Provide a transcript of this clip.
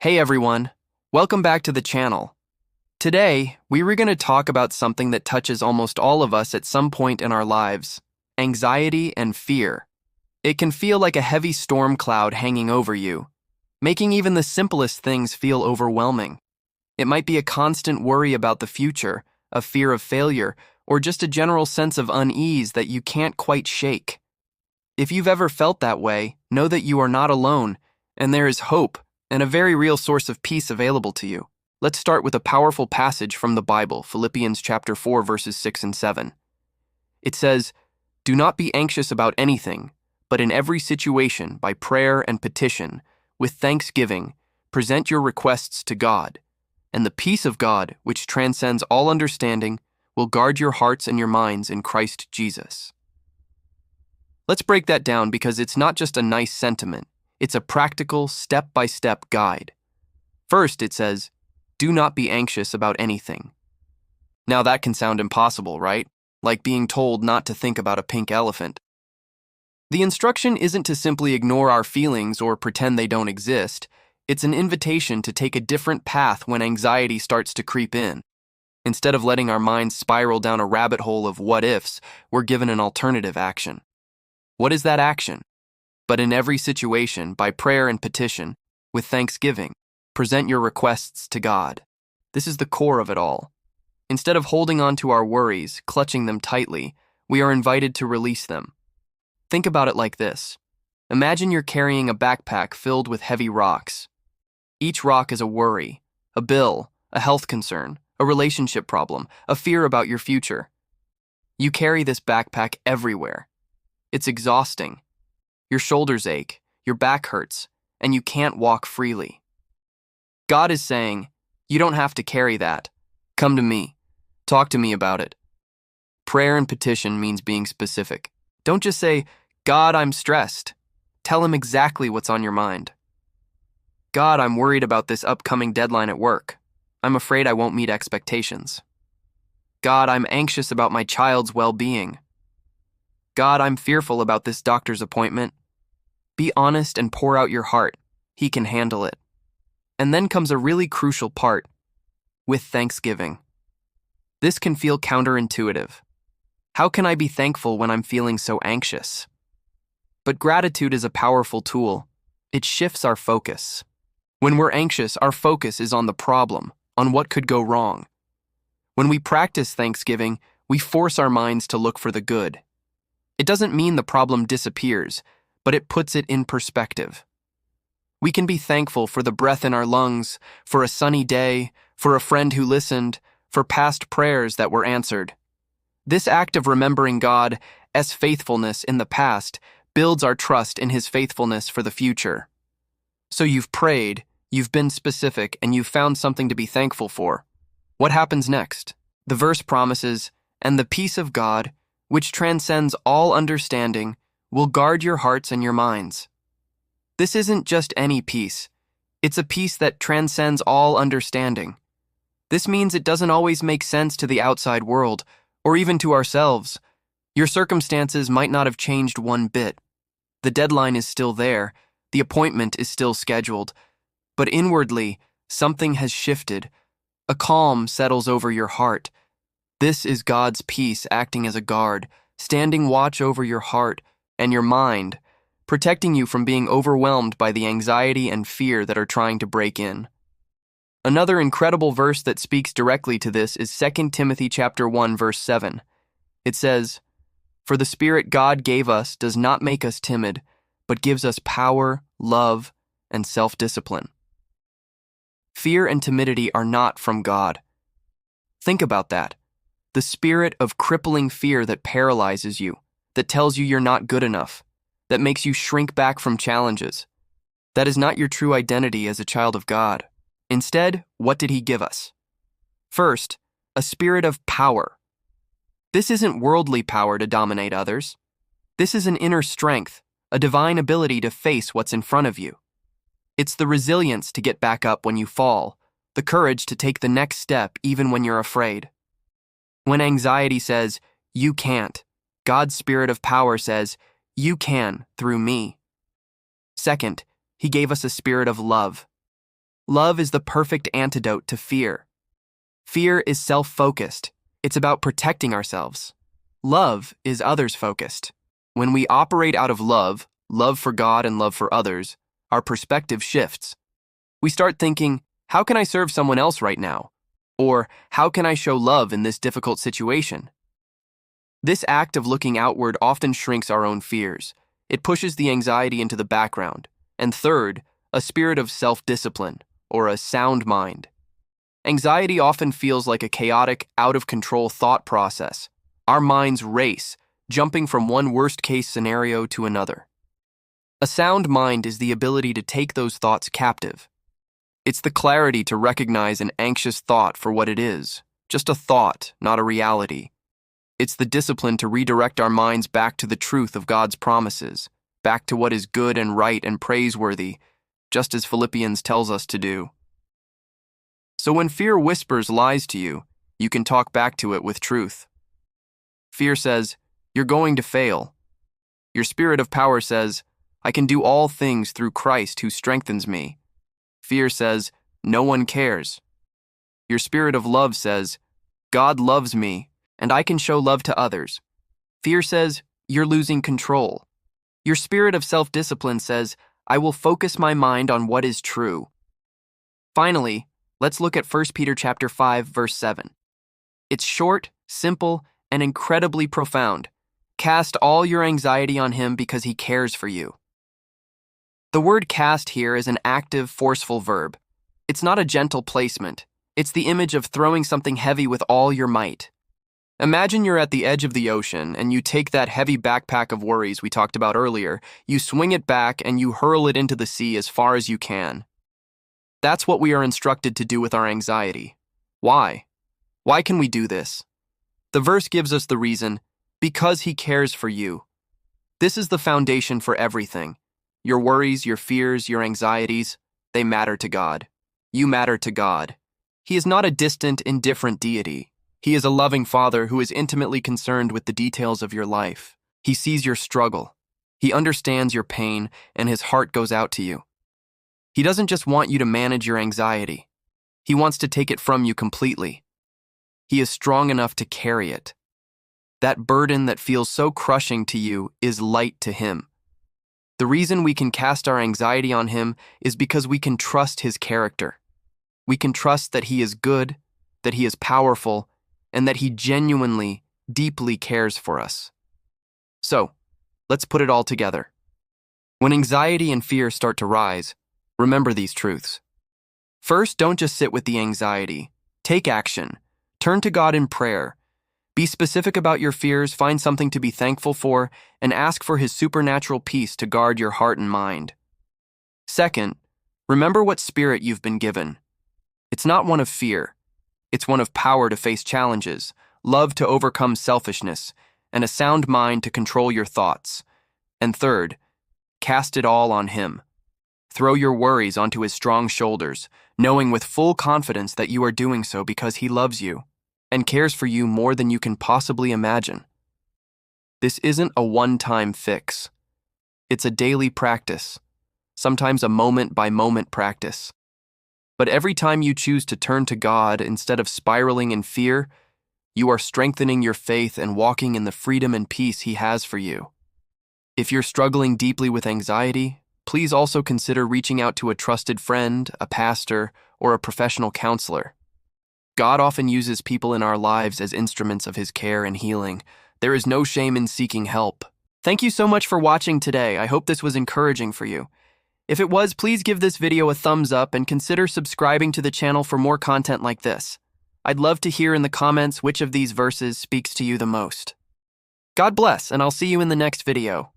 Hey everyone, welcome back to the channel. Today, we were going to talk about something that touches almost all of us at some point in our lives: anxiety and fear. It can feel like a heavy storm cloud hanging over you, making even the simplest things feel overwhelming. It might be a constant worry about the future, a fear of failure, or just a general sense of unease that you can't quite shake. If you've ever felt that way, know that you are not alone, and there is hope and a very real source of peace available to you. Let's start with a powerful passage from the Bible, Philippians chapter 4, verses 6 and 7. It says, "Do not be anxious about anything, but in every situation, by prayer and petition, with thanksgiving, present your requests to God, and the peace of God, which transcends all understanding, will guard your hearts and your minds in Christ Jesus." Let's break that down because it's not just a nice sentiment. It's a practical, step-by-step guide. First, it says, "Do not be anxious about anything." Now that can sound impossible, right? Like being told not to think about a pink elephant. The instruction isn't to simply ignore our feelings or pretend they don't exist. It's an invitation to take a different path when anxiety starts to creep in. Instead of letting our minds spiral down a rabbit hole of what-ifs, we're given an alternative action. What is that action? But in every situation, by prayer and petition, with thanksgiving, present your requests to God. This is the core of it all. Instead of holding on to our worries, clutching them tightly, we are invited to release them. Think about it like this. Imagine you're carrying a backpack filled with heavy rocks. Each rock is a worry, a bill, a health concern, a relationship problem, a fear about your future. You carry this backpack everywhere. It's exhausting. Your shoulders ache, your back hurts, and you can't walk freely. God is saying, you don't have to carry that. Come to me. Talk to me about it. Prayer and petition means being specific. Don't just say, "God, I'm stressed." Tell him exactly what's on your mind. "God, I'm worried about this upcoming deadline at work. I'm afraid I won't meet expectations." "God, I'm anxious about my child's well-being." "God, I'm fearful about this doctor's appointment." Be honest and pour out your heart. He can handle it. And then comes a really crucial part, with thanksgiving. This can feel counterintuitive. How can I be thankful when I'm feeling so anxious? But gratitude is a powerful tool. It shifts our focus. When we're anxious, our focus is on the problem, on what could go wrong. When we practice thanksgiving, we force our minds to look for the good. It doesn't mean the problem disappears, but it puts it in perspective. We can be thankful for the breath in our lungs, for a sunny day, for a friend who listened, for past prayers that were answered. This act of remembering God's faithfulness in the past builds our trust in his faithfulness for the future. So you've prayed, you've been specific, and you've found something to be thankful for. What happens next? The verse promises, "And the peace of God, which transcends all understanding, will guard your hearts and your minds." This isn't just any peace. It's a peace that transcends all understanding. This means it doesn't always make sense to the outside world, or even to ourselves. Your circumstances might not have changed one bit. The deadline is still there. The appointment is still scheduled. But inwardly, something has shifted. A calm settles over your heart. This is God's peace acting as a guard, standing watch over your heart and your mind, protecting you from being overwhelmed by the anxiety and fear that are trying to break in. Another incredible verse that speaks directly to this is 2 Timothy chapter 1, verse 7. It says, "For the Spirit God gave us does not make us timid, but gives us power, love, and self-discipline." Fear and timidity are not from God. Think about that. The spirit of crippling fear that paralyzes you, that tells you you're not good enough, that makes you shrink back from challenges. That is not your true identity as a child of God. Instead, what did he give us? First, a spirit of power. This isn't worldly power to dominate others. This is an inner strength, a divine ability to face what's in front of you. It's the resilience to get back up when you fall, the courage to take the next step even when you're afraid. When anxiety says, "You can't," God's spirit of power says, "You can through me." Second, he gave us a spirit of love. Love is the perfect antidote to fear. Fear is self-focused. It's about protecting ourselves. Love is others-focused. When we operate out of love for God and love for others, our perspective shifts. We start thinking, how can I serve someone else right now? Or how can I show love in this difficult situation? This act of looking outward often shrinks our own fears. It pushes the anxiety into the background. And third, a spirit of self-discipline, or a sound mind. Anxiety often feels like a chaotic, out-of-control thought process. Our minds race, jumping from one worst-case scenario to another. A sound mind is the ability to take those thoughts captive. It's the clarity to recognize an anxious thought for what it is, just a thought, not a reality. It's the discipline to redirect our minds back to the truth of God's promises, back to what is good and right and praiseworthy, just as Philippians tells us to do. So when fear whispers lies to you, you can talk back to it with truth. Fear says, "You're going to fail." Your spirit of power says, "I can do all things through Christ who strengthens me." Fear says, "No one cares." Your spirit of love says, "God loves me, and I can show love to others." Fear says, "You're losing control." Your spirit of self-discipline says, "I will focus my mind on what is true." Finally, let's look at 1 Peter chapter 5, verse 7. It's short, simple, and incredibly profound. Cast all your anxiety on him because he cares for you. The word cast here is an active, forceful verb. It's not a gentle placement. It's the image of throwing something heavy with all your might. Imagine you're at the edge of the ocean and you take that heavy backpack of worries we talked about earlier, you swing it back and you hurl it into the sea as far as you can. That's what we are instructed to do with our anxiety. Why? Why can we do this? The verse gives us the reason, because he cares for you. This is the foundation for everything. Your worries, your fears, your anxieties, they matter to God. You matter to God. He is not a distant, indifferent deity. He is a loving Father who is intimately concerned with the details of your life. He sees your struggle. He understands your pain, and his heart goes out to you. He doesn't just want you to manage your anxiety. He wants to take it from you completely. He is strong enough to carry it. That burden that feels so crushing to you is light to him. The reason we can cast our anxiety on him is because we can trust his character. We can trust that he is good, that he is powerful, and that he genuinely, deeply cares for us. So, let's put it all together. When anxiety and fear start to rise, remember these truths. First, don't just sit with the anxiety. Take action. Turn to God in prayer. Be specific about your fears, find something to be thankful for, and ask for his supernatural peace to guard your heart and mind. Second, remember what spirit you've been given. It's not one of fear. It's one of power to face challenges, love to overcome selfishness, and a sound mind to control your thoughts. And third, cast it all on him. Throw your worries onto his strong shoulders, knowing with full confidence that you are doing so because he loves you and cares for you more than you can possibly imagine. This isn't a one-time fix. It's a daily practice, sometimes a moment-by-moment practice. But every time you choose to turn to God instead of spiraling in fear, you are strengthening your faith and walking in the freedom and peace he has for you. If you're struggling deeply with anxiety, please also consider reaching out to a trusted friend, a pastor, or a professional counselor. God often uses people in our lives as instruments of his care and healing. There is no shame in seeking help. Thank you so much for watching today. I hope this was encouraging for you. If it was, please give this video a thumbs up and consider subscribing to the channel for more content like this. I'd love to hear in the comments which of these verses speaks to you the most. God bless, and I'll see you in the next video.